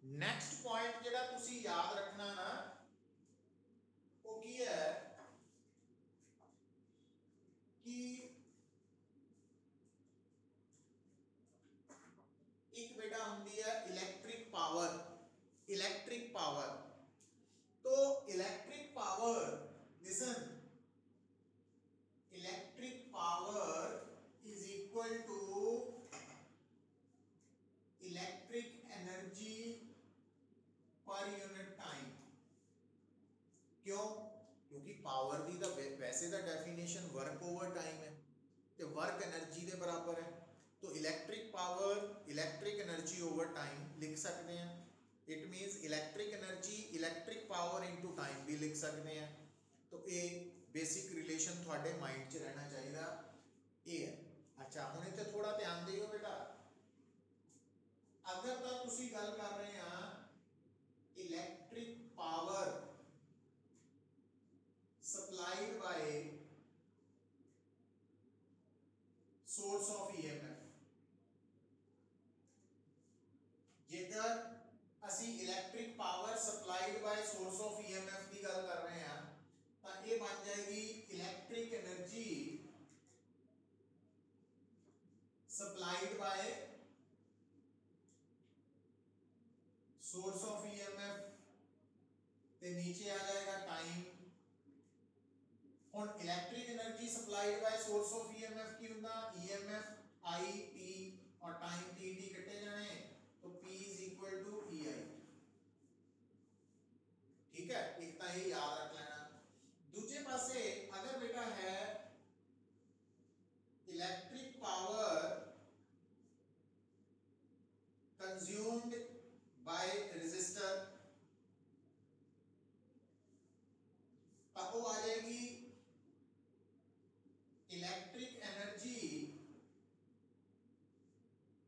Next point जिहड़ा तुसी याद रखना ना वो की है कि एक बेटा होंदी है इलेक्ट्रिक पावर। इलेक्ट्रिक पावर तो electric power listen electric power is equal to electric energy per unit time. क्यों? क्योंकि पावर दी तो वैसे तो डेफिनेशन वर्क ओवर टाइम है तो वर्क एनर्जी के बराबर है। तो electric power electric energy over time लिख सकते हैं। It मीनस electric energy electric power into time भी लिख सकते हैं। तो ये बेसिक रिलेशन थोड़े माइंड च रहना चाहिए ये है। अच्छा हुण इत्थे थोड़ा ध्यान दिओ बेटा, अगर तो तुसी गल कर रहे हैं electric power supplied by source of EMF, जेकर असी electric power supplied by source of EMF की गल कर रहे हैं तो ये बन जाएगी electric energy supplied by source of EMF ते नीचे आ जाएगा टाइम। और electric energy supplied by source of EMF की होगा ईएमएफ आई टी और टाइम टी टी कटे जाने तो P इज इक्वल टू ई आई। ठीक है, एक तो ये याद रख लेना। दूसरे पासे अगर बेटा है electric power consumed by resistor तो आ जाएगी electric energy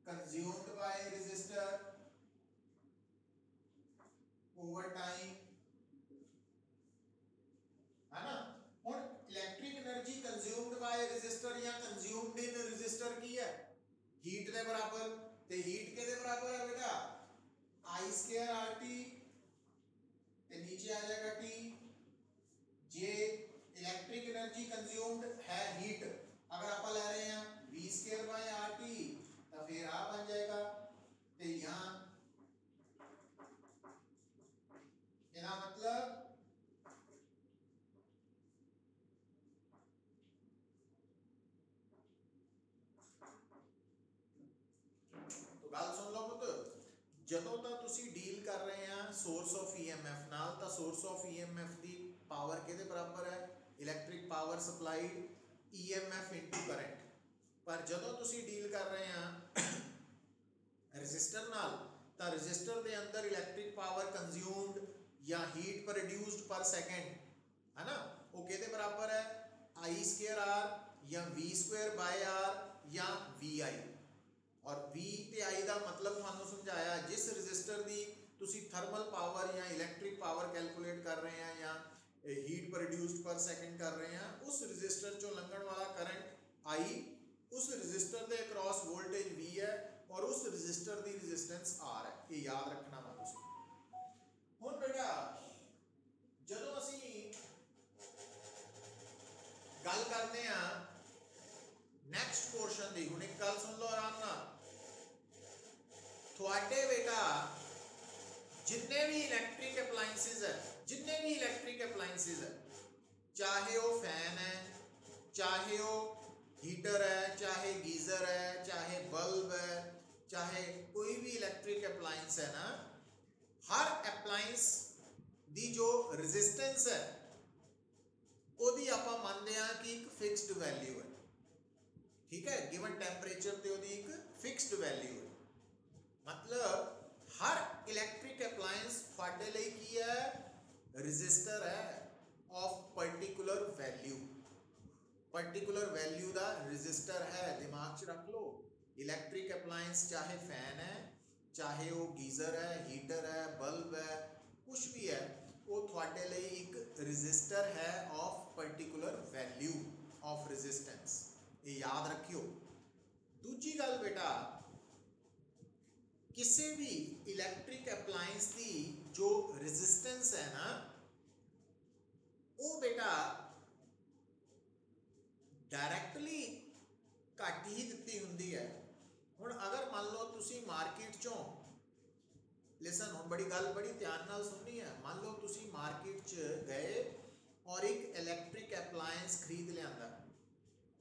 consumed by resistor over time, है ना। और electric energy consumed by resistor या कंज्यूम्ड इन रेजिस्टर की है हीट के बराबर। ते हीट के बराबर है बेटा आई स्क्वायर आर टी ते नीचे आ जाएगा टी। जे इलेक्ट्रिक एनर्जी कंज्यूम्ड है हीट अगर आप ले रहे हैं V square by R T तो फिर आ बन जाएगा ते यहां इसका मतलब तो गल सुन लो पुत, जदों तक तुसी डील कर रहे हैं सोर्स ऑफ ईएमएफ नाल तो सोर्स ऑफ ईएमएफ दी पावर किहदे बराबर है electric power supplied EMF into current. पर जदों तुसी डील कर रहे हैं रजिस्टर नाल तो रजिस्टर दे अंदर इलेक्ट्रिक पावर कंज्यूम्ड या हीट प्रोड्यूस्ड पर सेकंड है ना वो किहदे बराबर है आई स्क्वायर आर या वी स्क्वायर बाय आर या वी आई। और V ते I का मतलब थानू समझाया जिस रजिस्टर की तुसी थर्मल पावर या इलेक्ट्रिक पावर कैलकुलेट कर रहे हैं या हीट प्रोड्यूस्ड पर सेकंड कर रहे हैं उस रजिस्टर चो लंघन वाला करंट I उस रजिस्टर के अक्रॉस वोल्टेज V है और उस रजिस्टर की रेजिस्टेंस R है। ये याद रखना वा तुसी। हुण बेटा जदों असी गल करते हैं नैक्सट पोर्शन की, हुण एक गल सुन लो आराम नाल, थोड़े बेटा जिन्ने भी इलैक्ट्रिक अप्लायंसेस है जिन्ने भी इलैक्ट्रिक अप्लायंसेस है चाहे वो फैन है चाहे वो हीटर है चाहे गीजर है चाहे बल्ब है चाहे कोई भी इलैक्ट्रिक अप्लायंस है ना हर अप्लायंस दी जो रेजिस्टेंस है ओदी आपां मानते हैं कि एक फिक्स्ड वैल्यू है। ठीक है, गिवन टेंपरेचर ते ओदी एक फिक्स्ड वैल्यू है। मतलब हर इलैक्ट्रिक अप्लायंस थोड़े लिए की है रजिस्टर है of particular value. Particular value का रजिस्टर है, दिमाग च रख लो। इलैक्ट्रिक अप्लायंस चाहे फैन है चाहे वो गीजर है हीटर है बल्ब है कुछ भी है वो थोड़े लिए एक रजिस्टर है of particular value of resistance. ये याद रखियो। दूजी गल बेटा किसी भी इलैक्ट्रिक अप्लायंस लिसन हुण बड़ी गल बड़ी ध्यान नाल सुननी है। मान लो तुसी मार्केट च गए और एक इलैक्ट्रिक एप्लायंस खरीद लियांदा।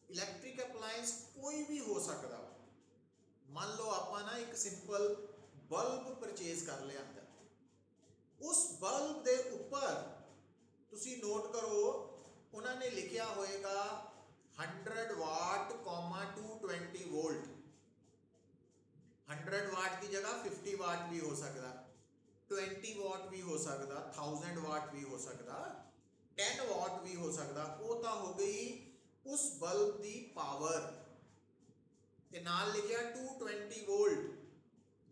इलैक्ट्रिक एप्लायंस कोई भी हो सकता। मान लो आपां ना एक सिंपल बल्ब परचेज कर लियांदा, उस बल्ब दे उपर तुसी नोट करो उन्होंने लिखिया होएगा 100 वाट, 220 वोल्ट। 100 वाट की जगह 50 वाट भी हो सकता, 20 वाट भी हो सकता, 1000 वाट भी हो सकता, 10 वाट भी हो सकता। वो तो हो गई उस बल्ब की पावर। ते नाल लिखिया 220 वोल्ट,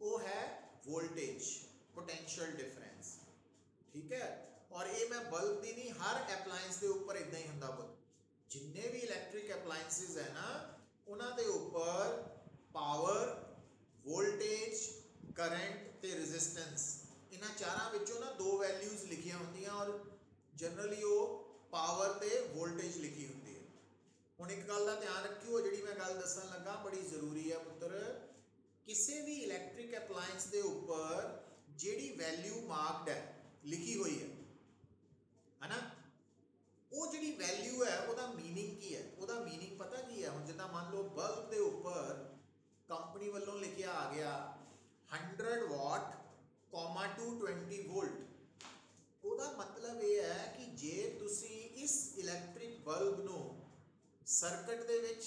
वो है वोल्टेज, पोटेंशियल डिफरेंस। ठीक है। और ये मैं बल्ब की नहीं, हर एप्लायंस के उपर इदा ही होंदा पुत। जिन्ने भी इलैक्ट्रिक एप्लायंसिस है ना, उन्होंने उपर पावर, वोल्टेज, करंट ते रेजिस्टेंस, इन्हां चारां विचों ना दो वैल्यूज लिखिया होंदियां और जनरली वो पावर ते वोल्टेज लिखी होंदी है। हुण एक गल का ध्यान रखियो, जिहड़ी मैं गल दस्सण लगा बड़ी जरूरी है पुत्र। किसी भी इलैक्ट्रिक एप्लायंस के उपर जिहड़ी वैल्यू मार्क्ड है, लिखी हुई है ना, वो जिहड़ी वैल्यू है उसका मीनिंग की है। उसका मीनिंग पता की है? हुण जिद्दां मान लो बल्ब के उपर कंपनी वालों लिखिया आ गया 100 वाट, 220 वोल्ट। ਉਹਦਾ मतलब ये है कि जे तुसी इस इलैक्ट्रिक बल्ब ਨੂੰ सर्किट ਦੇ ਵਿੱਚ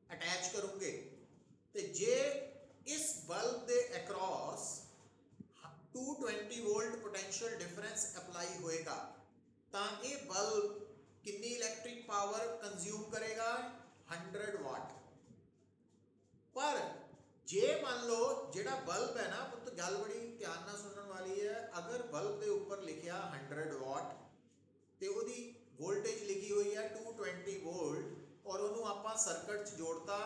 अटैच करोगे तो जे इस बल्ब के across 220 volt potential difference apply होएगा तो ये बल्ब कितनी इलैक्ट्रिक पावर कंज्यूम करेगा? 100 वाट। पर जे मान लो जेड़ा बल्ब है ना पुत, गल बड़ी ध्यान ना सुनने वाली है। अगर बल्ब के ऊपर लिखिया 100 वाट तो उसकी वोल्टेज लिखी हुई है 220 वोल्ट और उन्होंने आप सर्किट च जोड़ता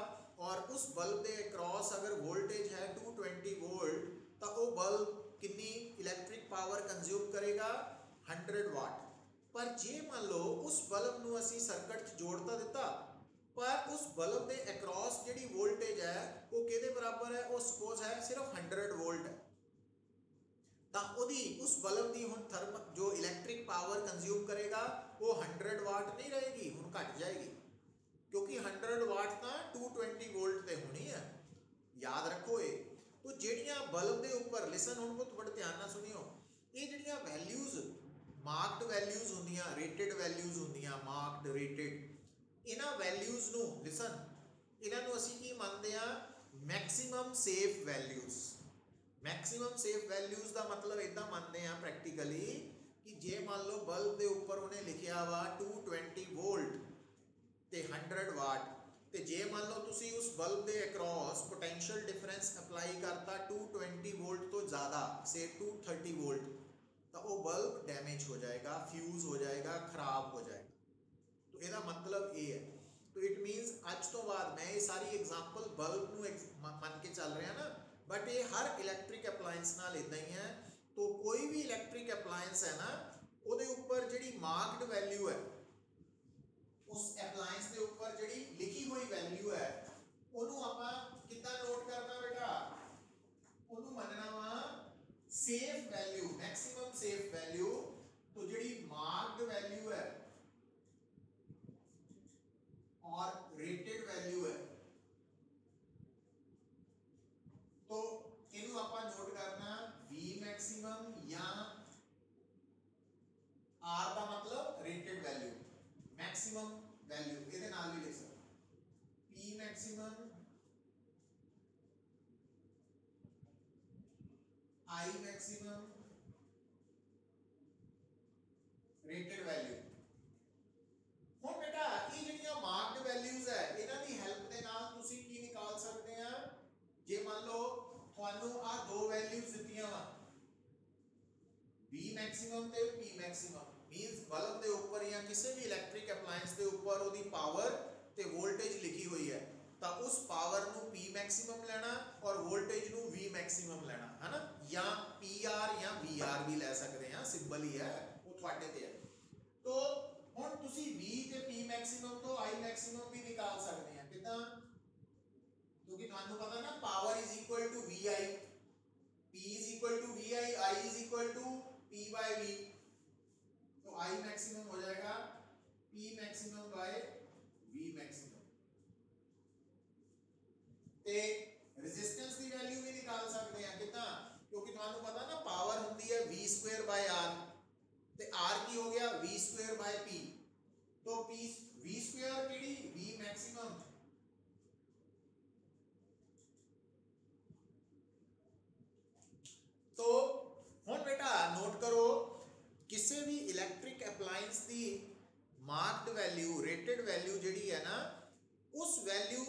और उस बल्ब के अक्रॉस अगर वोल्टेज है 220 वोल्ट तो वो बल्ब कितनी इलैक्ट्रिक पावर कंज्यूम करेगा? 100 वाट। पर जे मान लो उस बल्ब को असी सर्किट च जोड़ता दिता पर उस बल्ब के अक्रॉस जी वोल्टेज है वो किहदे बराबर है? वो सपोज है सिर्फ 100 वोल्ट है, तो उस बल्ब की हुण थर्म जो इलैक्ट्रिक पावर कंज्यूम करेगा वो 100 वाट नहीं रहेगी, हुण घट जाएगी, क्योंकि 100 वाट तो 220 वोल्ट ते होनी है। याद रखो ये। तो जिहड़ियां बल्ब के उपर, लिसन हुण बहुत बड़े ध्यान नाल सुनियो, ये जिहड़ियां वैल्यूज मार्क्ड वैल्यूज होंदियां, रेटेड वैल्यूज होंदियां, मार्क्ड रेटेड, इन्हां वैल्यूज नूं लिसन, इन्हां नूं असीं की मनदे आ? Maximum safe values. Maximum safe values का मतलब इदा मानते हैं प्रैक्टिकली कि जे मान लो बल्ब के उपर उन्हें लिखिया वा 220 वोल्ट ते 100 वाट, तो जे मान लो तुसी उस बल्ब के अक्रॉस पोटेंशियल डिफरेंस अप्लाई करता 220 वोल्ट तो ज़्यादा, से 230 वोल्ट, तो वो बल्ब डैमेज हो जाएगा, फ्यूज हो जाएगा, खराब हो जाएगा। तो इसका मतलब ये है। तो इट मीनस अज तो बाद मैं ये सारी एग्जाम्पल बल्ब नूं मन के चल रहा ना, बट ये हर इलैक्ट्रिक एप्लायंस नाल इदा ही है। तो कोई भी इलैक्ट्रिक एप्लायंस है ना, उहदे उपर जिहड़ी मार्क्ड वैल्यू है, उस एप्लायंस के उपर जिहड़ी लिखी हुई वैल्यू है, उहनूं आपां किद्दां नोट करना बेटा? उहनूं मनना वा safe value, maximum safe value. तो जिहड़ी मार्क्ड वैल्यू है और रेटेड वैल्यू है, तो इनू आपां नोट करना V मैक्सिमम या R का मतलब रेटेड वैल्यू, मैक्सिमम वैल्यू इहदे नाल भी लिख सकते P maximum, I maximum, rated value. हुण बेटा ये जिहड़ियां मार्क्ड वैल्यूज है, इन्हां दी हेल्प दे नाल तुसीं की निकाल सकते हैं? जे मान लो तुहानू आ दो वैल्यूज दित्तियां वा V मैक्सिमम ते P मैक्सिमम, मींस बल्ब के ऊपर या किसी भी इलैक्ट्रिक एप्लायंस के ऊपर उहदी पावर ते वोल्टेज लिखी हुई है, तो उस पावर नू P मैक्सिमम लेना और वोल्टेज नू V मैक्सिमम लेना है ना, या PR या VR भी ले सकते हैं, सिंबल ही है, वो तुहाडे ते है। तो हुण तुसीं V ते P मैक्सिमम तो I मैक्सिमम भी निकाल सकते हैं, किदां? क्योंकि तुहानू पता ना power is equal to VI, square by R, ते आर की हो गया वी स्क्वेयर बाय पी। तो पी वी स्क्वेयर किहड़ी वी मैक्सिमम, तो हुण बेटा नोट करो किसी भी इलैक्ट्रिक अप्लायंस की मार्क्ड वैल्यू रेटेड वैल्यू जिहड़ी है ना, उस वैल्यू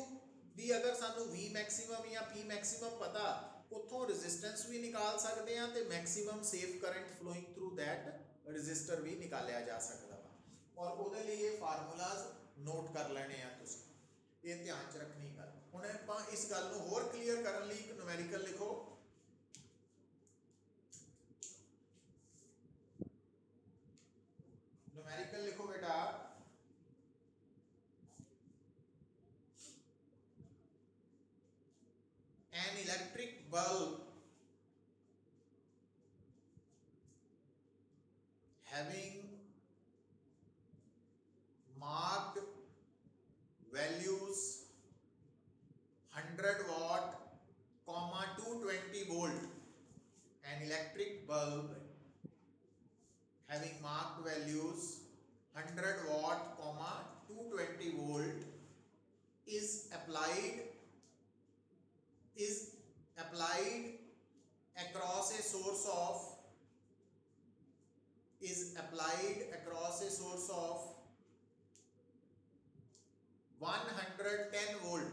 दी अगर सानू वी मैक्सिमम या पी मैक्सिमम पता, उतों रेजिस्टेंस भी निकाल सकते हैं तो maximum safe current flowing through that resistor भी निकालिया जा सकता वा। और उहदे लिए ये फार्मूलाज नोट कर लेने हैं, तुसीं ये ध्यान च रखनी गल। हुण आपां इस गल नूं होर क्लीयर करन लई एक न्यूमेरिकल लिखो। न्यूमेरिकल लिखो बेटा, an electric bulb having marked values 100 watt, 220 volt, an electric bulb having marked values 100 watt, 220 volt is applied across a source of 110 volt।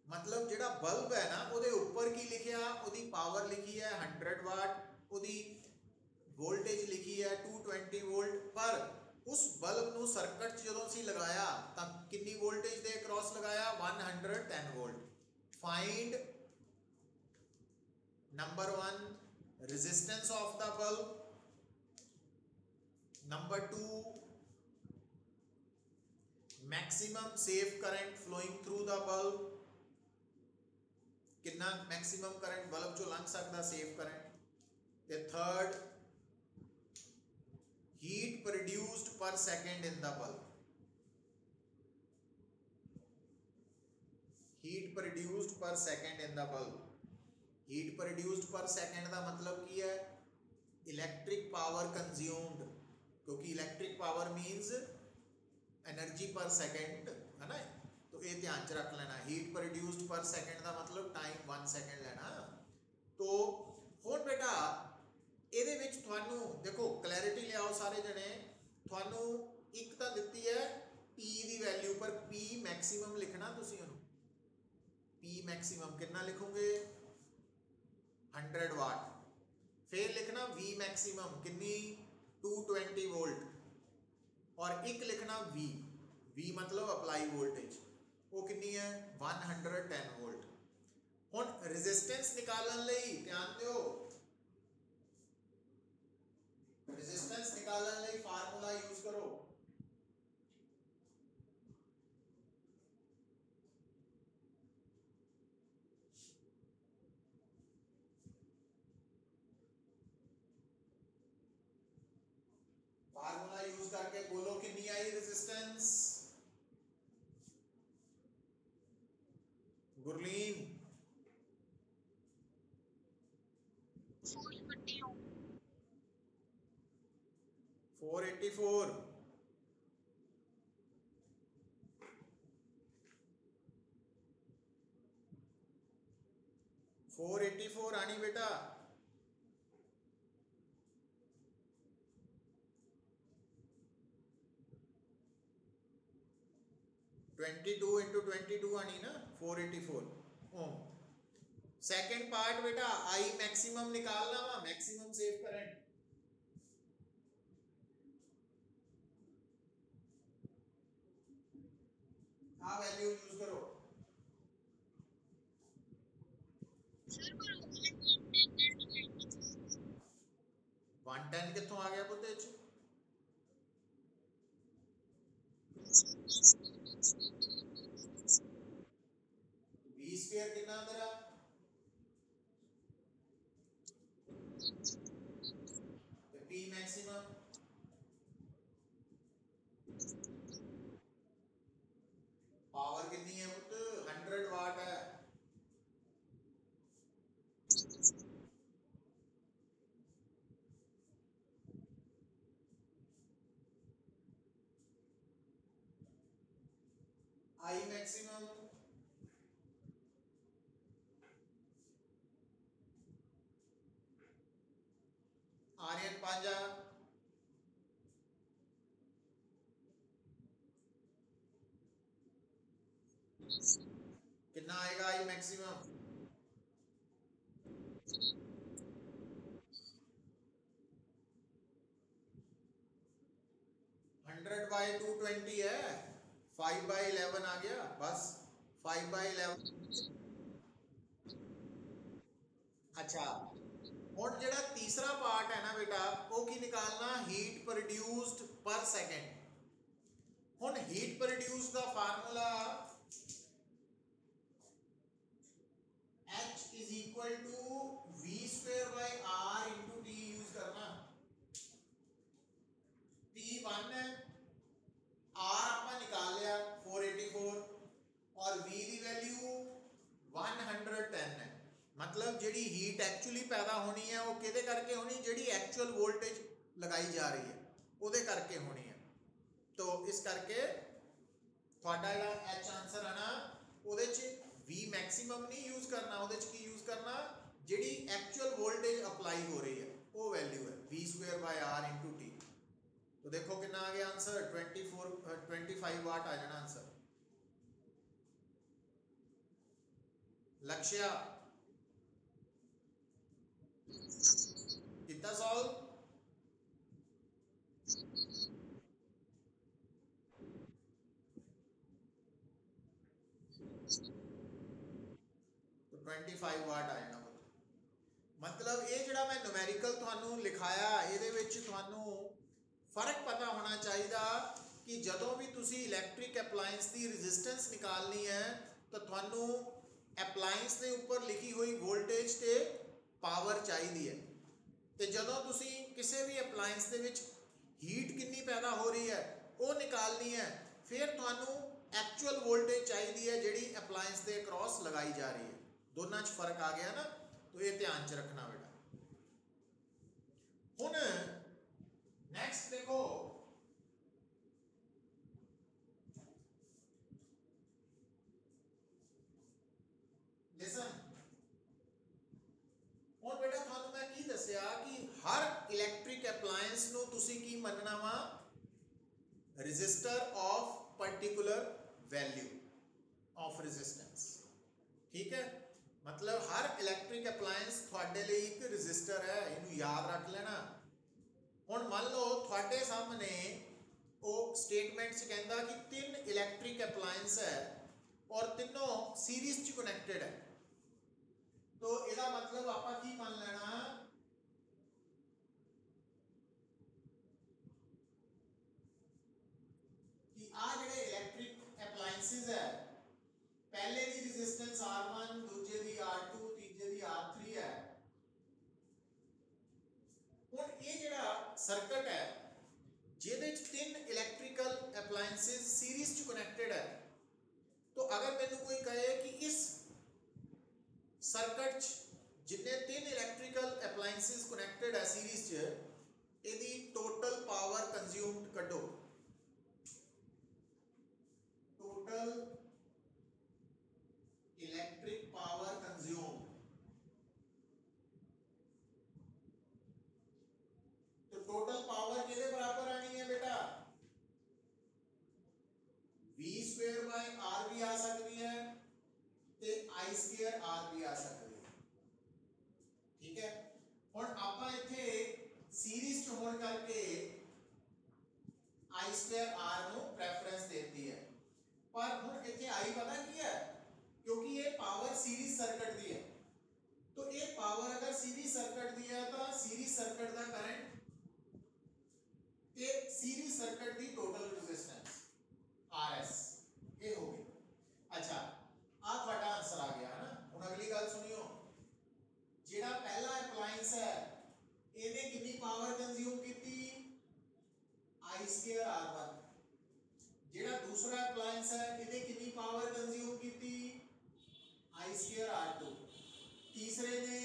मतलब जिहड़ा बल्ब है ना, उहदे ऊपर की लिखिया, उहदी पावर लिखी है 100 वाट, उहदी वोल्टेज लिखी है 220 वोल्ट, पर उस बल्ब नूं सर्किट च जदों असीं लगाया तां कितनी वोल्टेज दे अक्रॉस लगाया 110 volt. Find number 1 resistance of the bulb, number 2 maximum safe current flowing through the bulb, कितना मैक्सिमम करंट बल्ब चो लंघ सकता सेफ करंट, ते third heat produced per second in the bulb, heat produced per second in the bulb। heat produced per second का मतलब की है electric power consumed, क्योंकि इलेक्ट्रिक पावर मीन्स एनर्जी पर सेकंड है ना, तो ये ध्यान च रख लेना। हीट प्रोड्यूस्ड पर सेकंड का मतलब टाइम 1 सेकंड लेना। तो हुण बेटा ਇਹਦੇ ਵਿੱਚ ਤੁਹਾਨੂੰ देखो क्लैरिटी लियाओ सारे जने, ਤੁਹਾਨੂੰ एक तो दिती है P की वैल्यू, पर P मैक्सिमम लिखना तुसीं ਉਹਨੂੰ, P मैक्सिमम कितना लिखोगे 100 वाट, फिर लिखना V मैक्सिमम कितनी 220 वोल्ट, और एक लिखना V मतलब अप्लाई वोल्टेज, वो कितनी है 110 वोल्ट। हुण रेजिस्टेंस निकालने लई ध्यान दिओ, रेजिस्टेंस निकालने लई फार्मूला यूज करो। फार्मूला यूज करके बोलो कितनी आई रेजिस्टेंस, गुरलीन 484। 484 आनी बेटा, ट्वेंटी टू इंटू 22 आनी ना 484 ओम। सेकेंड पार्ट बेटा आई मैक्सिमम निकालना वा, मैक्सिमम सेव करंट, आ वैल्यू यूज करो। 110 कितों आ गया पुत्ते च, V स्क्वायर कितना तेरा, तो P मैक्सिमम पावर कितनी है पुत्त 100 वाट है, मैक्सिमम, आर्यन पांजा, कितना आएगा आई मैक्सिमम? 100/220 है, 5/11 आ गया बस, 5/11। अच्छा और जेड़ा तीसरा पार्ट है ना बेटा, वो की निकालना, हीट प्रोड्यूस्ड पर सेकेंड। हुन हीट प्रोड्यूस का formula H is equal to V²/R into T use करना। T 1 है, R आपा निकाल लिया 484 और V की वैल्यू 110 है। मतलब जिहड़ी हीट एक्चुअली पैदा होनी है वो किहदे करके होनी, जिहड़ी एक्चुअल वोल्टेज लगाई जा रही है उहदे करके होनी है। तो इस करके तुहाडा जिहड़ा H आंसर है ना, उहदे च V मैक्सिमम नहीं यूज करना, उहदे च की यूज करना, जिहड़ी एक्चुअल वोल्टेज अप्लाई हो रही है वो वैल्यू है V²/R इंटू T। तो देखो कितना आ गया आंसर, 25 वाट आ जाना आंसर। लक्ष्य कितना सॉल्व? तो 25 वाट आ जाना। मतलब ये जिहड़ा मैं न्यूमेरिकल तुहानू लिखाया, इहदे विच तुहानू फर्क पता होना चाहिए कि जदों भी तुसी इलैक्ट्रिक एप्लायंस की रजिस्टेंस निकालनी है तो तुहानू एप्लायंस के ऊपर लिखी हुई वोल्टेज ते पावर चाहिए है। तो जदों तुसी किसी भी एप्लायंस दे विच हीट कितनी पैदा हो रही है वो निकालनी है, फिर तुहानू एक्चुअल वोल्टेज चाहिए है जिहड़ी एप्लायंस के अक्रॉस लगाई जा रही है। दोनों च फर्क आ गया ना, तो ये ध्यान च रखना बेटा। हुण नेक्स्ट देखो, लिसन। हुण बेटा तुहानू मैं की दस्सिया कि हर इलैक्ट्रिक एप्लायंस नू तुसी की मनना वा, register of particular value of resistance. ठीक है, मतलब हर इलैक्ट्रिक एप्लायंस थोड़े लिए एक रजिस्टर है, इनू याद रख लेना। हुण मान लो थोड़े सामने वो स्टेटमेंट च कहंदा कि 3 इलैक्ट्रिक एप्लायंस है और तीनों सीरीज च कनेक्टेड है। तो इसका मतलब आपा की मान लेना कि आ जेडे इलैक्ट्रिक एप्लायंसेस है, पहले दी रेजिस्टेंस R1, दूजे दी R2, तीजे दी R3 है। हुण ये जेड़ा सर्किट है जिहदे च 3 इलैक्ट्रिकल एप्लायंसेस सीरीज च कनेक्टेड है, तो अगर मैनू कोई कहे कि इस सर्किट च जिन्ने 3 इलैक्ट्रिकल एप्लायंसेस कनेक्टेड है सीरीज च, इहदी टोटल पावर कंज्यूम्ड कड्डो। टोटल इलेक्ट्रिक पावर कंज्यूम्ड, तो टोटल पावर किहदे बराबर आनी है बेटा? V²/R भी आ सकती है ते I²R भी आ सकती है। ठीक है, हुण आपां इत्थे सीरीज च होण करके I²R नू प्रेफरेंस देती है, पर हुण इत्थे I पता की है, क्योंकि ये पावर सीरीज सर्किट दी है। तो ये पावर अगर सीरीज सर्किट दी है तो सीरीज सर्किट का करंट ते सीरीज सर्किट की टोटल रेजिस्टेंस RS ये हो गई। अच्छा आ ਤੁਹਾਡਾ आंसर आ गया है ना। हुण अगली गल सुनियो, जेड़ा पहला एप्लायंस है ਇਹਨੇ कितनी पावर कंज्यूम की? I²R1। जेड़ा दूसरा एप्लायंस है ਇਹਨੇ कितनी पावर कंज्यूम की? I²R2। तीसरे ने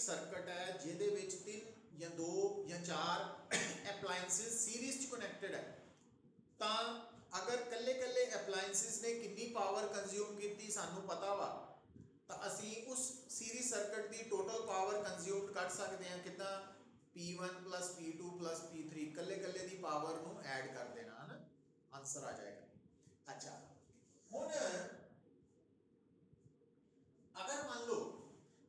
सर्किट है जिहदे विच 3 या 2 या 4 एप्लायंसिस सीरीज च कनैक्टेड है, तां अगर कल्ले कल्ले एप्लायंसिस ने कितनी पावर कंज्यूम की सानू पता वा, तो असी उस सीरीज सर्किट की टोटल पावर कंज्यूम कर सकते हैं कितना, P1 plus P2 plus P3 कल्ले कल्ले की पावर नू ऐड कर देना है ना, आंसर आ जाएगा। अच्छा हुण अगर मान लो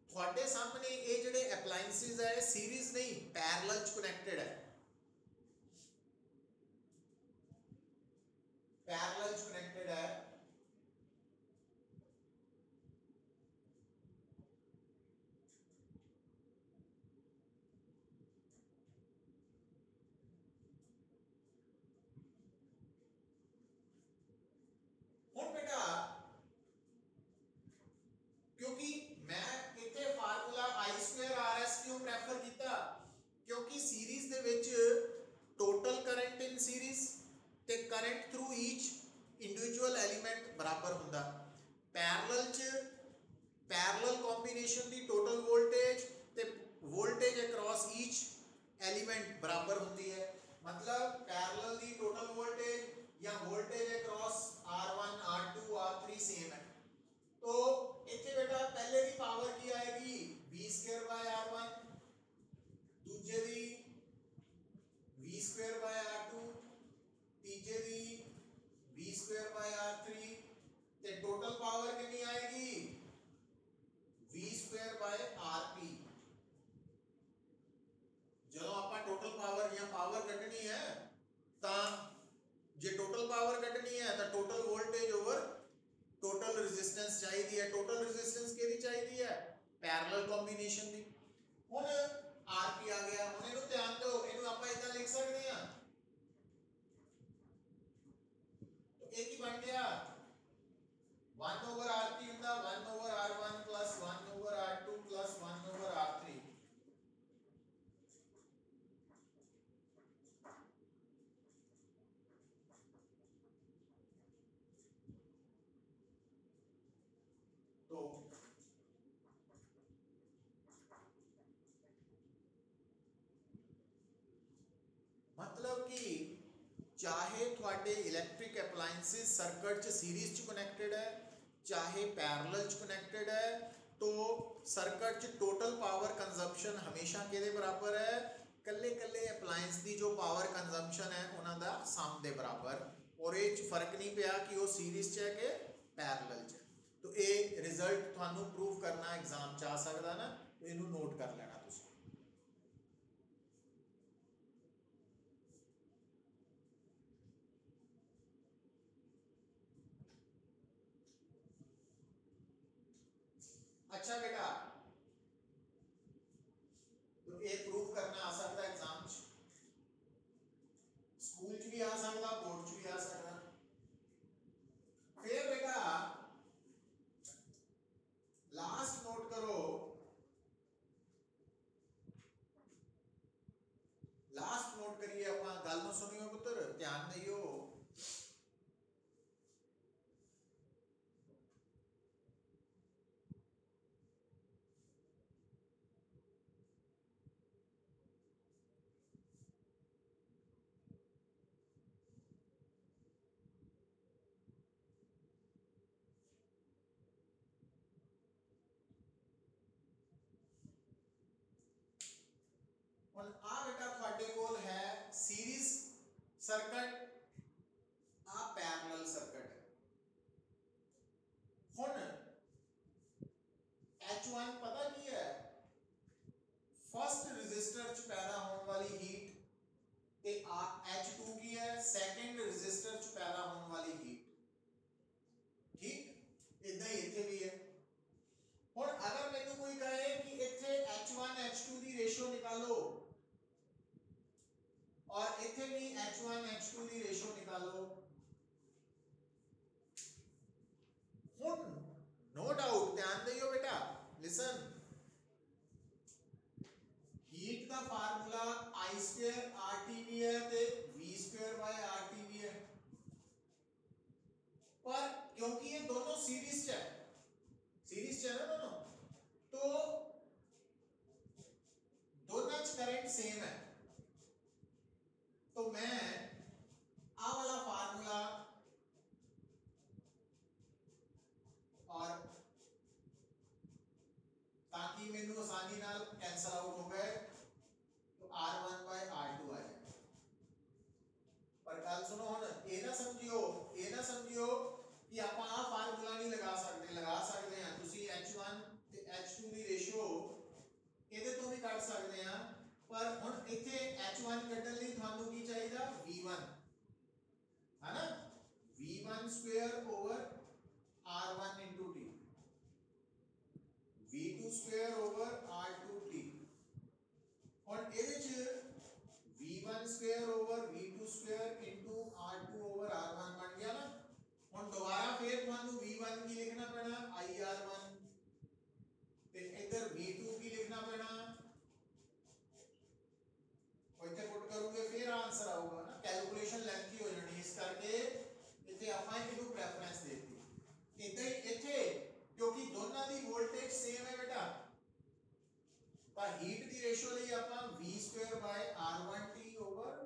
थोड़े सामने ये जिहड़े एप्लायंसिस है सीरीज नहीं पैरेलल च कनैक्टेड है, पैरेलल च कनेक्टेड है, हुण बेटा क्योंकि मैं इत्थे फार्मूला I2RS क्यों प्रेफर किया, क्योंकि सीरीज दे विच टोटल करंट इन सीरीज ते current through each individual element बराबर हुंदा, पैरेलल च पैरेलल कॉम्बिनेशन दी टोटल वोल्टेज ते वोल्टेज अक्रॉस ईच एलिमेंट बराबर हुंदी है, मतलब पैरेलल दी टोटल वोल्टेज या voltage across R1 R2 R3 same है। तो इतने बेटा पहले की पावर की आएगी V²/R1, दूजे दी V²/R2, तीजे दी V²/R3 ते टोटल पावर कितनी आएगी V²/RP। जो आपा टोटल पावर या पावर कटनी है ता जे टोटल पावर कटनी है तो total voltage over total resistance चाहिए है, टोटल रेजिस्टेंस केदी चाहिए है पैरेलल कॉम्बिनेशन दी। हुण आरपी आ गया, हुण इहनू ध्यान दो, इहनू आपां इदां लिख सकदे हां, तो एक ही बन गया 1/RP हुंदा 1/R1 plus 1/R2 plus 1/R3। तो मतलब कि चाहे थोड़े इलैक्ट्रिक एप्लायंसिस सर्किट च सीरीज च कनैक्टेड है चाहे पैरेलल च कनैक्टेड है, तो सर्किट च टोटल पावर कंजम्पशन हमेशा किहदे बराबर है, कल्ले कल्ले एप्लायंस की जो पावर कंजम्पशन है उन्हां दा सम दे बराबर, और ये फर्क नहीं पिया कि वो सीरीज च है कि पैरेलल च। तो ये रिजल्ट थानू प्रूव करना एग्जाम च आ सकदा ना, तो इनू नोट कर लेना तुसीं। अच्छा बेटा, तो ये प्रूव करना आ सकता है एग्जाम च, स्कूल च भी आ सकता, बोर्ड च भी आ सकता। फिर बेटा लास्ट नोट करो, लास्ट नोट करिए, अपना गल नूं सुनियो पुत्र, ध्यान दियो। हुण आ बेटा तुहाडे कोल है सीरीज सर्किट, आ पैरेलल सर्किट है। हुण H1 पता की है, फर्स्ट रजिस्टर च पैदा होने वाली हीट, ते H2 की है सेकंड रजिस्टर च पैदा होने वाली हीट। ठीक इदां ही इत्थे भी है। हुण अगर मैनू कोई कहे कि इत्थे H1 H2 की रेशियो निकालो और इत्थे भी H1 H2 की रेशियो निकालो, हुण नो डाउट ध्यान दियो बेटा, लिसन, हीट का फार्मूला I²RT भी है ते V²/RT भी है, पर क्योंकि ये दोनों सीरीज च है, सीरीज च है ना दोनों, तो सुनो हुण ये ना समझियो कि आप फार्मूला नहीं लगा सकते हैं तुसी H1 ते H2 की रेशियो ਇਹਦੇ ਤੋਂ ਵੀ ਕੱਢ ਸਕਦੇ ਆ पर ਹੁਣ ਇੱਥੇ H1 ਕੱਢਣ ਲਈ ਤੁਹਾਨੂੰ ਕੀ ਚਾਹੀਦਾ V1 है ना V1 square over R1 into T V2 square over R2 T और ਇਹਦੇ ਚ V1 square over V2 square into R2 over R1 बन गया ना ਹੁਣ दोबारा फिर ਤੁਹਾਨੂੰ V1 की लिखना पैना IR1 ਤੇ इधर V2 की लिखना पैना और इतने पुट करोगे फिर आंसर आऊगा ना कैलकुलेशन लेंथी हो जानी इस करके इथे ਆਪਾਂ ਇਹਨੂੰ प्रेफरेंस देती इथे इथे क्योंकि दोनों दी वोल्टेज सेम है बेटा ਤਾਂ हीट ਦੀ ਰੇਸ਼ੋ ਲਈ ਆਪਾਂ V²/R1T ਓਵਰ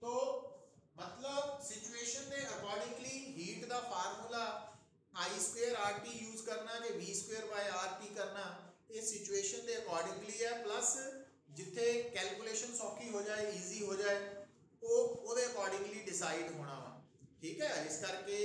तो मतलब सिचुएशन के अकॉर्डिंगली हीट का फार्मूला I²RT यूज करना कि V²/RT करना ये सिचुएशन के अकॉर्डिंगली है प्लस जिथे कैलकुलेशन सौखी हो जाए इजी हो जाए वो अकॉर्डिंगली डिसाइड होना वा ठीक है इस करके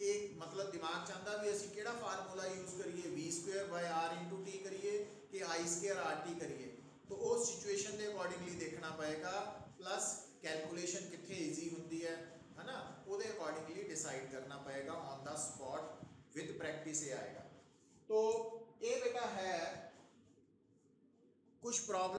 एक मतलब दिमाग चाहता भी असी केड़ा फार्मूला यूज करिए V²/R×T करिए कि I²RT करिए तो उस सिचुएशन के अकॉर्डिंगली देखना पड़ेगा प्लस कैलकुलेशन कितने ईजी होती है ना वो अकॉर्डिंगली डिसाइड करना पड़ेगा on the spot with practice ये आएगा तो ये बेटा है कुछ प्रॉब्लम